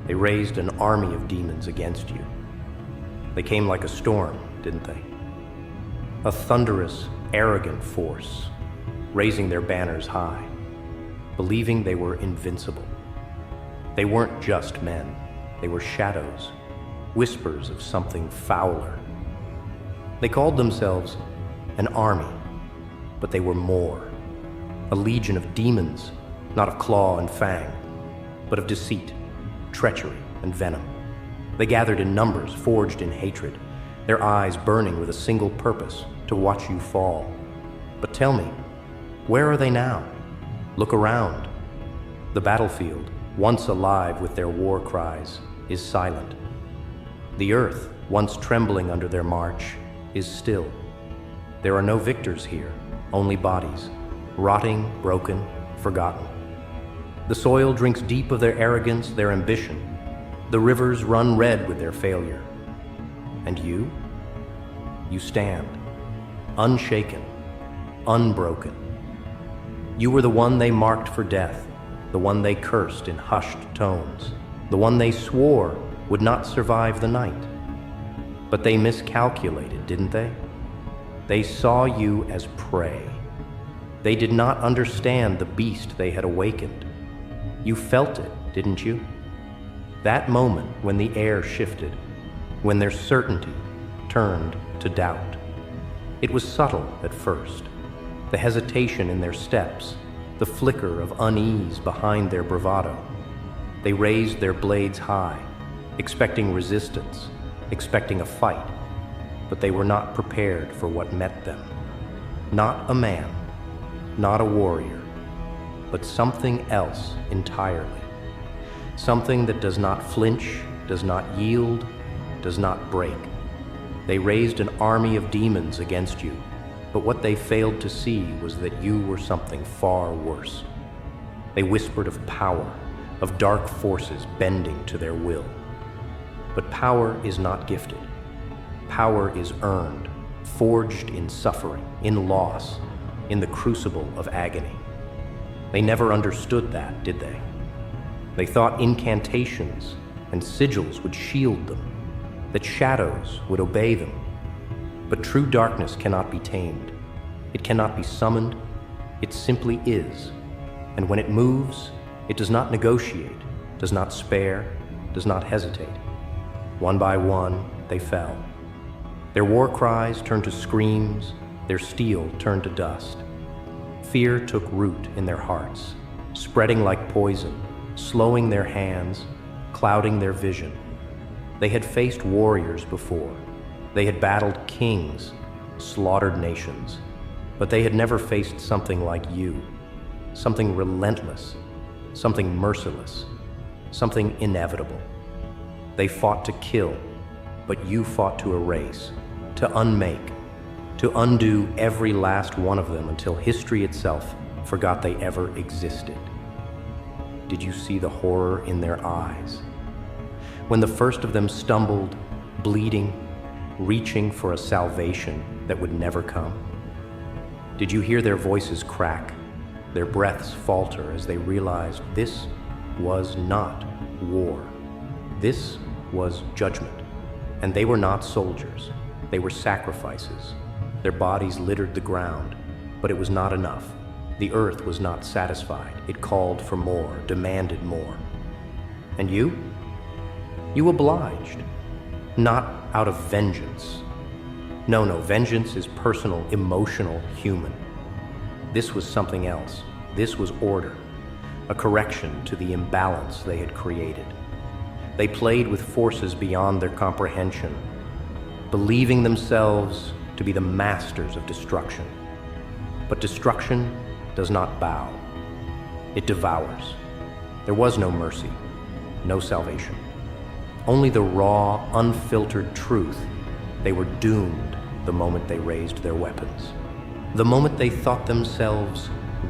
They raised an army of demons against you. They came like a storm, didn't they? A thunderous, arrogant force, raising their banners high, believing they were invincible. They weren't just men, they were shadows, whispers of something fouler. They called themselves an army, but they were more. A legion of demons, not of claw and fang, but of deceit, treachery, and venom. They gathered in numbers, forged in hatred, their eyes burning with a single purpose, to watch you fall. But tell me, where are they now? Look around. The battlefield, once alive with their war cries, is silent. The earth, once trembling under their march, is still. There are no victors here, only bodies, rotting, broken, forgotten. The soil drinks deep of their arrogance, their ambition. The rivers run red with their failure. And you? You stand, unshaken, unbroken. You were the one they marked for death, the one they cursed in hushed tones, the one they swore would not survive the night. But they miscalculated, didn't they? They saw you as prey. They did not understand the beast they had awakened. You felt it, didn't you? That moment when the air shifted, when their certainty turned to doubt. It was subtle at first, the hesitation in their steps, the flicker of unease behind their bravado. They raised their blades high, expecting resistance, expecting a fight, but they were not prepared for what met them. Not a man, not a warrior, but something else entirely. Something that does not flinch, does not yield, does not break. They raised an army of demons against you, but what they failed to see was that you were something far worse. They whispered of power, of dark forces bending to their will. But power is not gifted. Power is earned, forged in suffering, in loss, in the crucible of agony. They never understood that, did they? They thought incantations and sigils would shield them, that shadows would obey them. But true darkness cannot be tamed. It cannot be summoned. It simply is. And when it moves, it does not negotiate, does not spare, does not hesitate. One by one, they fell. Their war cries turned to screams, their steel turned to dust. Fear took root in their hearts, spreading like poison, slowing their hands, clouding their vision. They had faced warriors before. They had battled kings, slaughtered nations, but they had never faced something like you, something relentless, something merciless, something inevitable. They fought to kill, but you fought to erase, to unmake, to undo every last one of them until history itself forgot they ever existed. Did you see the horror in their eyes? When the first of them stumbled, bleeding, reaching for a salvation that would never come? Did you hear their voices crack, their breaths falter as they realized this was not war? This was judgment. And they were not soldiers. They were sacrifices. Their bodies littered the ground, but it was not enough. The earth was not satisfied. It called for more, demanded more. And you? You obliged. Not out of vengeance. No, vengeance is personal, emotional, human. This was something else. This was order, a correction to the imbalance they had created. They played with forces beyond their comprehension, believing themselves to be the masters of destruction. But destruction does not bow. It devours. There was no mercy, no salvation. Only the raw, unfiltered truth. They were doomed the moment they raised their weapons. The moment they thought themselves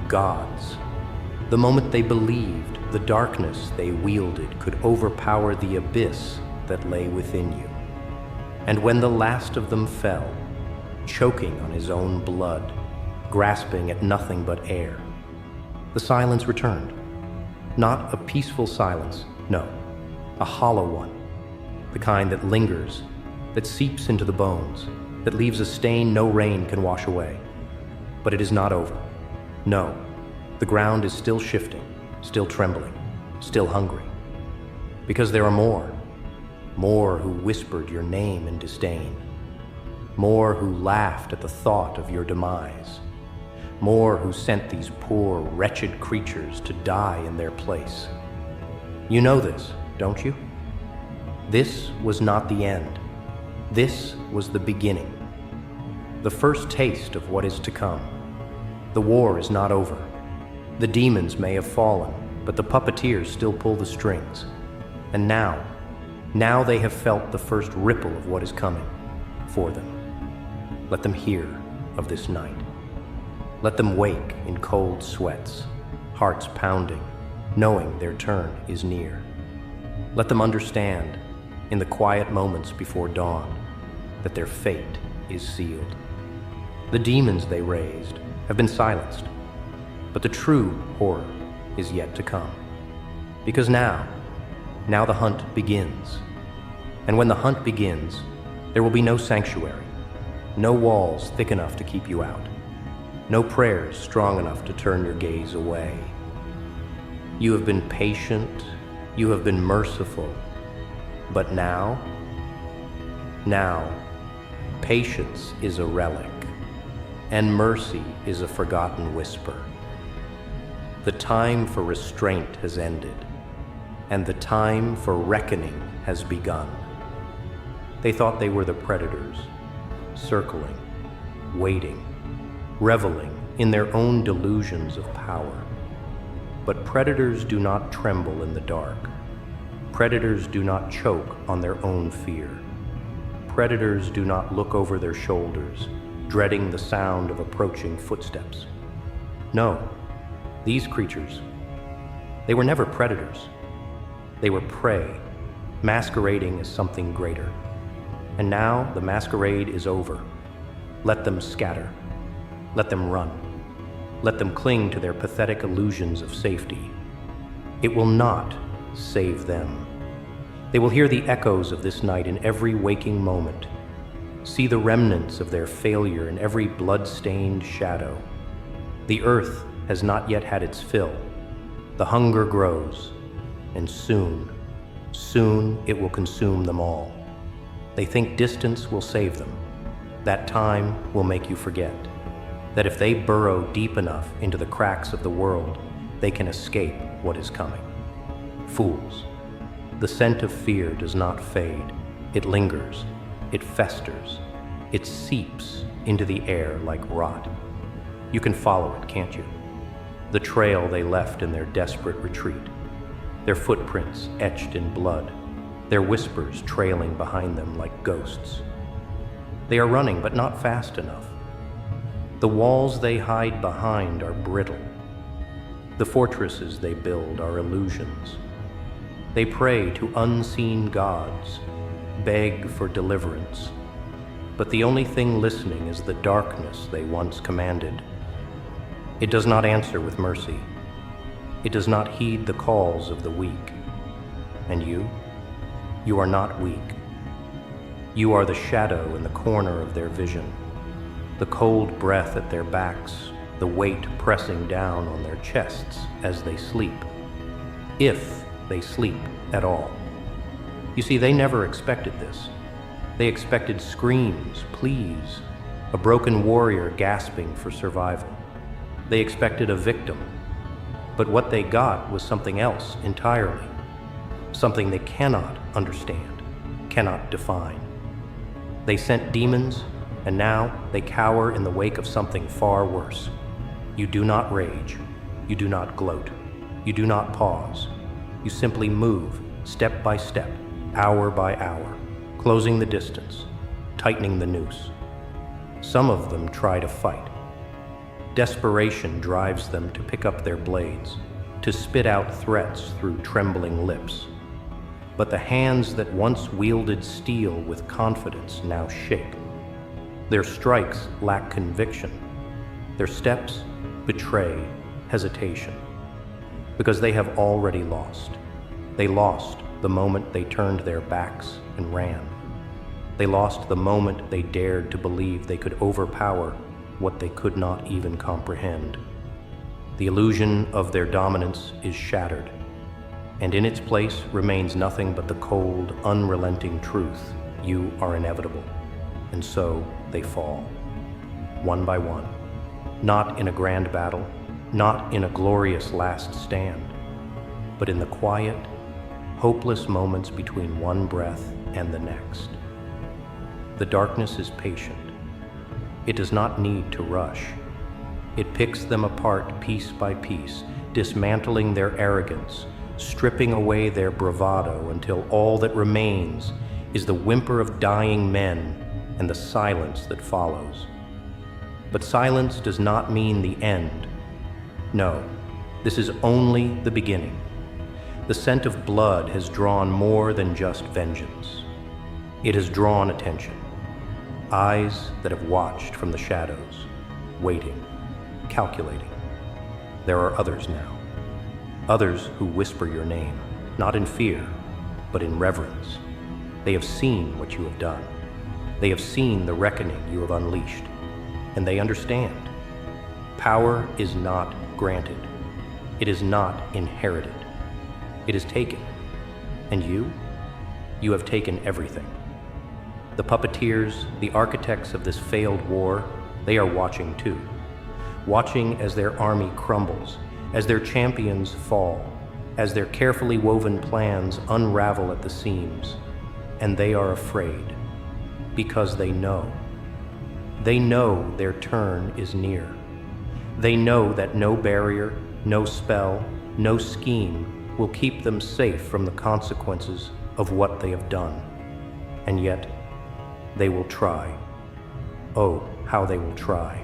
gods. The moment they believed the darkness they wielded could overpower the abyss that lay within you. And when the last of them fell, choking on his own blood, grasping at nothing but air, the silence returned. Not a peaceful silence, no. a hollow one, the kind that lingers, that seeps into the bones, that leaves a stain no rain can wash away. But it is not over. No, the ground is still shifting, still trembling, still hungry. Because there are more who whispered your name in disdain, more who laughed at the thought of your demise, more who sent these poor, wretched creatures to die in their place. You know this, don't you? This was not the end. This was the beginning. The first taste of what is to come. The war is not over. The demons may have fallen, but the puppeteers still pull the strings. And now they have felt the first ripple of what is coming for them. Let them hear of this night. Let them wake in cold sweats, hearts pounding, knowing their turn is near. Let them understand, in the quiet moments before dawn, that their fate is sealed. The demons they raised have been silenced, but the true horror is yet to come. Because now the hunt begins. And when the hunt begins, there will be no sanctuary, no walls thick enough to keep you out, no prayers strong enough to turn your gaze away. You have been patient, you have been merciful, but now, patience is a relic, and mercy is a forgotten whisper. The time for restraint has ended, and the time for reckoning has begun. They thought they were the predators, circling, waiting, reveling in their own delusions of power. But predators do not tremble in the dark. Predators do not choke on their own fear. Predators do not look over their shoulders, dreading the sound of approaching footsteps. No, these creatures, they were never predators. They were prey, masquerading as something greater. And now the masquerade is over. Let them scatter. Let them run. Let them cling to their pathetic illusions of safety. It will not save them. They will hear the echoes of this night in every waking moment, see the remnants of their failure in every blood-stained shadow. The earth has not yet had its fill. The hunger grows, and soon it will consume them all. They think distance will save them. That time will make you forget that if they burrow deep enough into the cracks of the world, they can escape what is coming. Fools. The scent of fear does not fade. It lingers. It festers. It seeps into the air like rot. You can follow it, can't you? The trail they left in their desperate retreat. Their footprints etched in blood. Their whispers trailing behind them like ghosts. They are running, but not fast enough. The walls they hide behind are brittle. The fortresses they build are illusions. They pray to unseen gods, beg for deliverance. But the only thing listening is the darkness they once commanded. It does not answer with mercy. It does not heed the calls of the weak. And you are not weak. You are the shadow in the corner of their vision, the cold breath at their backs, the weight pressing down on their chests as they sleep. If they sleep at all. You see, they never expected this. They expected screams, pleas, a broken warrior gasping for survival. They expected a victim. But what they got was something else entirely. Something they cannot understand, cannot define. They sent demons, and now they cower in the wake of something far worse. You do not rage. You do not gloat. You do not pause. You simply move, step by step, hour by hour, closing the distance, tightening the noose. Some of them try to fight. Desperation drives them to pick up their blades, to spit out threats through trembling lips. But the hands that once wielded steel with confidence now shake. Their strikes lack conviction. Their steps betray hesitation. Because they have already lost. They lost the moment they turned their backs and ran. They lost the moment they dared to believe they could overpower what they could not even comprehend. The illusion of their dominance is shattered, and in its place remains nothing but the cold, unrelenting truth: you are inevitable. And so they fall, one by one, not in a grand battle, not in a glorious last stand, but in the quiet, hopeless moments between one breath and the next. The darkness is patient. It does not need to rush. It picks them apart piece by piece, dismantling their arrogance, stripping away their bravado until all that remains is the whimper of dying men and the silence that follows. But silence does not mean the end. No, this is only the beginning. The scent of blood has drawn more than just vengeance. It has drawn attention. Eyes that have watched from the shadows, waiting, calculating. There are others now. Others who whisper your name, not in fear, but in reverence. They have seen what you have done. They have seen the reckoning you have unleashed, and they understand. Power is not granted. It is not inherited. It is taken. And you have taken everything. The puppeteers, the architects of this failed war, they are watching too. Watching as their army crumbles, as their champions fall, as their carefully woven plans unravel at the seams. And they are afraid, because they know. They know their turn is near. They know that no barrier, no spell, no scheme will keep them safe from the consequences of what they have done. And yet, they will try. Oh, how they will try.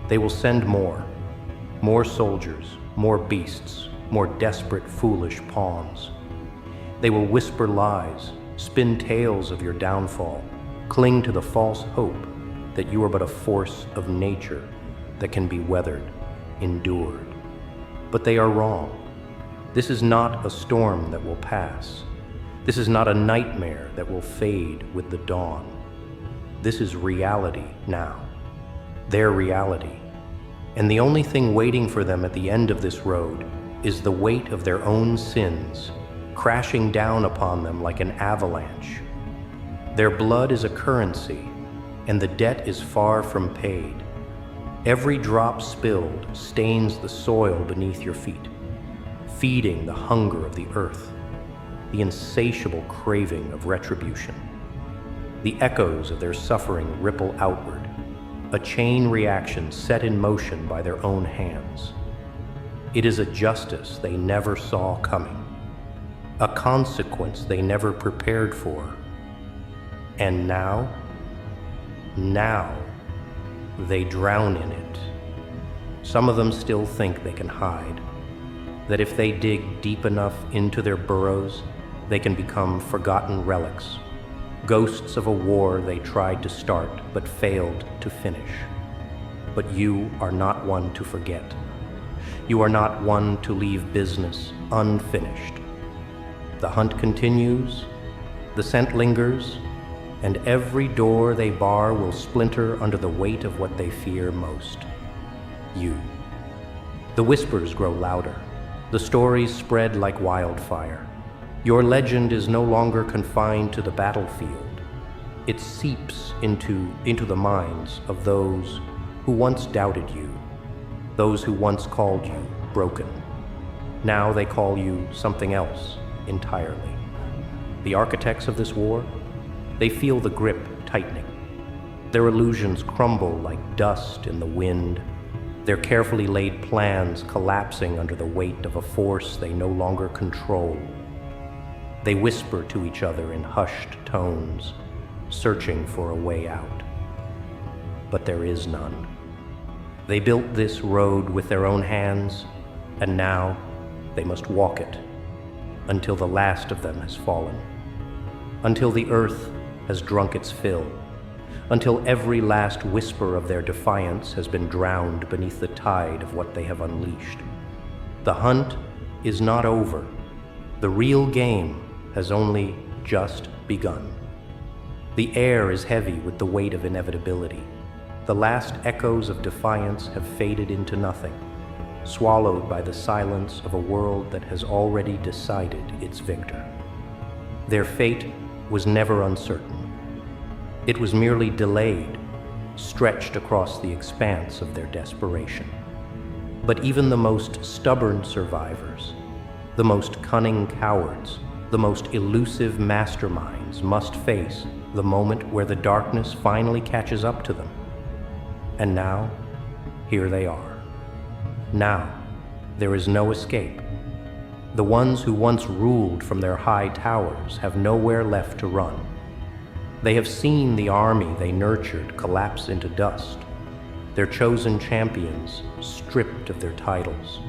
They will send more soldiers, more beasts, more desperate, foolish pawns. They will whisper lies, spin tales of your downfall, cling to the false hope that you are but a force of nature that can be weathered, endured. But they are wrong. This is not a storm that will pass. This is not a nightmare that will fade with the dawn. This is reality now, their reality. And the only thing waiting for them at the end of this road is the weight of their own sins, crashing down upon them like an avalanche. Their blood is a currency, and the debt is far from paid. Every drop spilled stains the soil beneath your feet, feeding the hunger of the earth, the insatiable craving of retribution. The echoes of their suffering ripple outward, a chain reaction set in motion by their own hands. It is a justice they never saw coming, a consequence they never prepared for. And now they drown in it. Some of them still think they can hide, that if they dig deep enough into their burrows, they can become forgotten relics, ghosts of a war they tried to start but failed to finish. But you are not one to forget. You are not one to leave business unfinished. The hunt continues, the scent lingers, and every door they bar will splinter under the weight of what they fear most: you. The whispers grow louder. The stories spread like wildfire. Your legend is no longer confined to the battlefield. It seeps into the minds of those who once doubted you, those who once called you broken. Now they call you something else entirely. The architects of this war, they feel the grip tightening. Their illusions crumble like dust in the wind, their carefully laid plans collapsing under the weight of a force they no longer control. They whisper to each other in hushed tones, searching for a way out. But there is none. They built this road with their own hands, and now they must walk it until the last of them has fallen, until the earth has drunk its fill, until every last whisper of their defiance has been drowned beneath the tide of what they have unleashed. The hunt is not over. The real game has only just begun. The air is heavy with the weight of inevitability. The last echoes of defiance have faded into nothing, swallowed by the silence of a world that has already decided its victor. Their fate was never uncertain. It was merely delayed, stretched across the expanse of their desperation. But even the most stubborn survivors, the most cunning cowards, the most elusive masterminds must face the moment where the darkness finally catches up to them. And now, here they are. Now, there is no escape. The ones who once ruled from their high towers have nowhere left to run. They have seen the army they nurtured collapse into dust, their chosen champions stripped of their titles,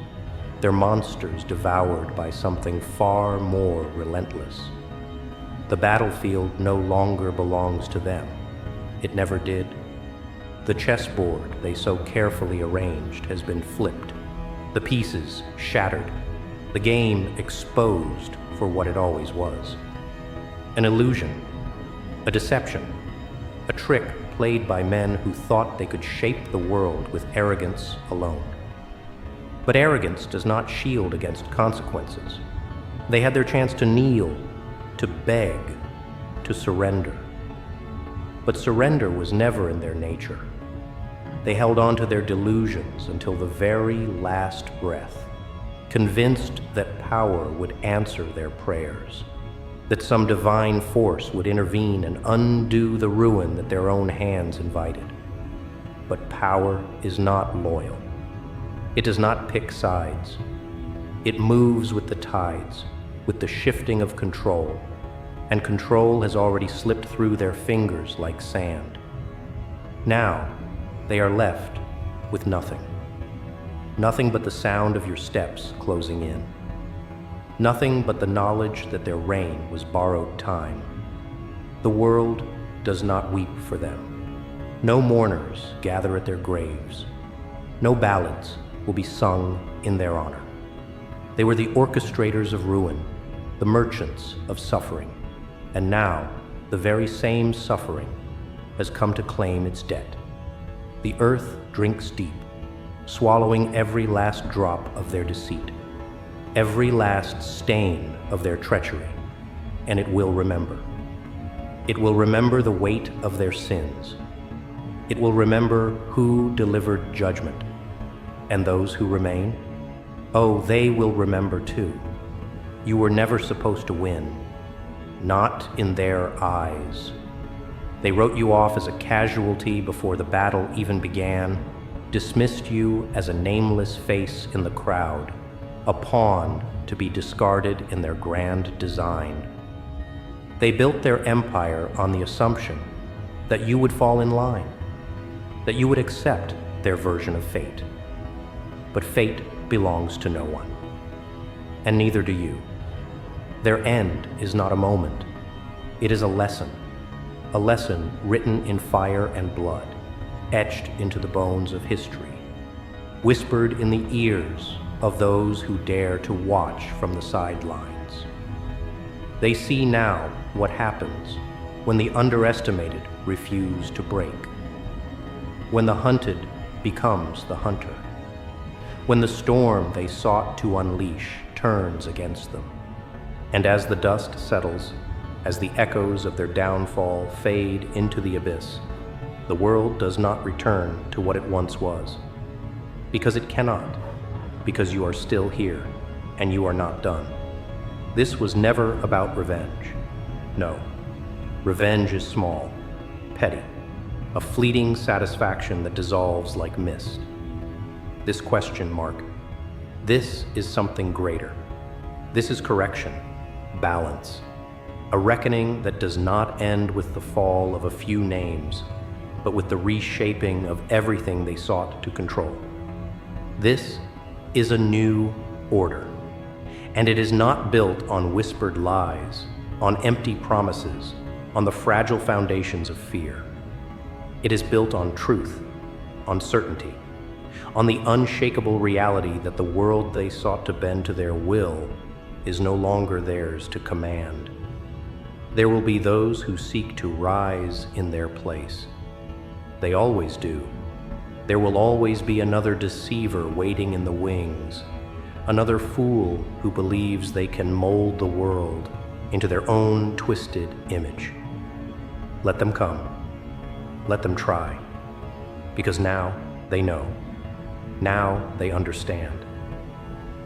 their monsters devoured by something far more relentless. The battlefield no longer belongs to them. It never did. The chessboard they so carefully arranged has been flipped, the pieces shattered, the game exposed for what it always was. An illusion, a deception, a trick played by men who thought they could shape the world with arrogance alone. But arrogance does not shield against consequences. They had their chance to kneel, to beg, to surrender. But surrender was never in their nature. They held on to their delusions until the very last breath, convinced that power would answer their prayers, that some divine force would intervene and undo the ruin that their own hands invited. But power is not loyal. It does not pick sides. It moves with the tides, with the shifting of control, and control has already slipped through their fingers like sand. Now, they are left with nothing. Nothing but the sound of your steps closing in. Nothing but the knowledge that their reign was borrowed time. The world does not weep for them. No mourners gather at their graves. No ballads will be sung in their honor. They were the orchestrators of ruin, the merchants of suffering, and now the very same suffering has come to claim its debt. The earth drinks deep, swallowing every last drop of their deceit, every last stain of their treachery, and it will remember. It will remember the weight of their sins. It will remember who delivered judgment, and those who remain, oh, they will remember too. You were never supposed to win, not in their eyes. They wrote you off as a casualty before the battle even began, dismissed you as a nameless face in the crowd, a pawn to be discarded in their grand design. They built their empire on the assumption that you would fall in line, that you would accept their version of fate. But fate belongs to no one, and neither do you. Their end is not a moment. It is a lesson written in fire and blood, etched into the bones of history, whispered in the ears of those who dare to watch from the sidelines. They see now what happens when the underestimated refuse to break, when the hunted becomes the hunter, when the storm they sought to unleash turns against them. And as the dust settles, as the echoes of their downfall fade into the abyss, the world does not return to what it once was. Because it cannot, because you are still here, and you are not done. This was never about revenge. No, revenge is small, petty, a fleeting satisfaction that dissolves like mist. This question mark, this is something greater. This is correction, balance, a reckoning that does not end with the fall of a few names, but with the reshaping of everything they sought to control. This is a new order, and it is not built on whispered lies, on empty promises, on the fragile foundations of fear. It is built on truth, on certainty, on the unshakable reality that the world they sought to bend to their will is no longer theirs to command. There will be those who seek to rise in their place. They always do. There will always be another deceiver waiting in the wings, another fool who believes they can mold the world into their own twisted image. Let them come. Let them try. Because now they know. Now they understand.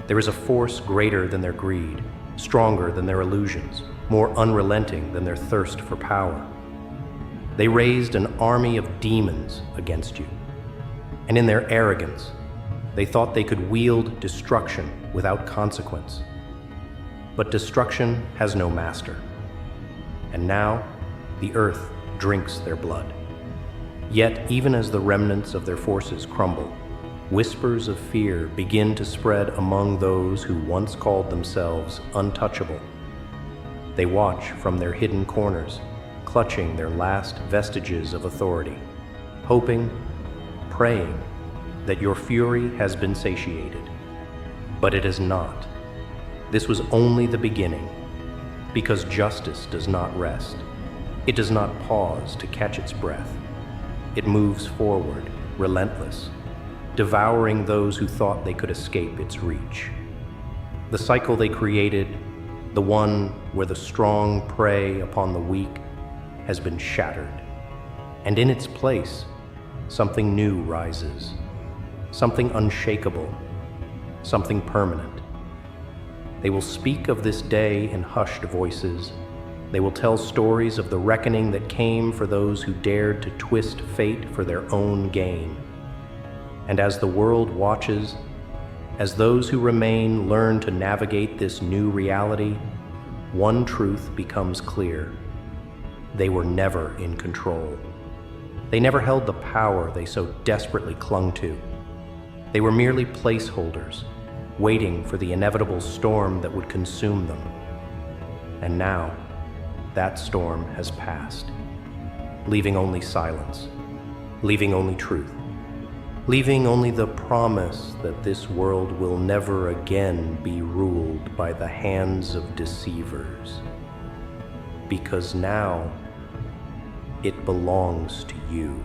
There is a force greater than their greed, stronger than their illusions, more unrelenting than their thirst for power. They raised an army of demons against you. And in their arrogance, they thought they could wield destruction without consequence. But destruction has no master. And now, the earth drinks their blood. Yet, even as the remnants of their forces crumble, whispers of fear begin to spread among those who once called themselves untouchable. They watch from their hidden corners, clutching their last vestiges of authority, hoping, praying that your fury has been satiated. But it is not. This was only the beginning, because justice does not rest. It does not pause to catch its breath. It moves forward, relentless, devouring those who thought they could escape its reach. The cycle they created, the one where the strong prey upon the weak, has been shattered. And in its place, something new rises, something unshakable, something permanent. They will speak of this day in hushed voices. They will tell stories of the reckoning that came for those who dared to twist fate for their own gain. And as the world watches, as those who remain learn to navigate this new reality, one truth becomes clear. They were never in control. They never held the power they so desperately clung to. They were merely placeholders, waiting for the inevitable storm that would consume them. And now, that storm has passed, leaving only silence, leaving only truth, leaving only the promise that this world will never again be ruled by the hands of deceivers. Because now, it belongs to you.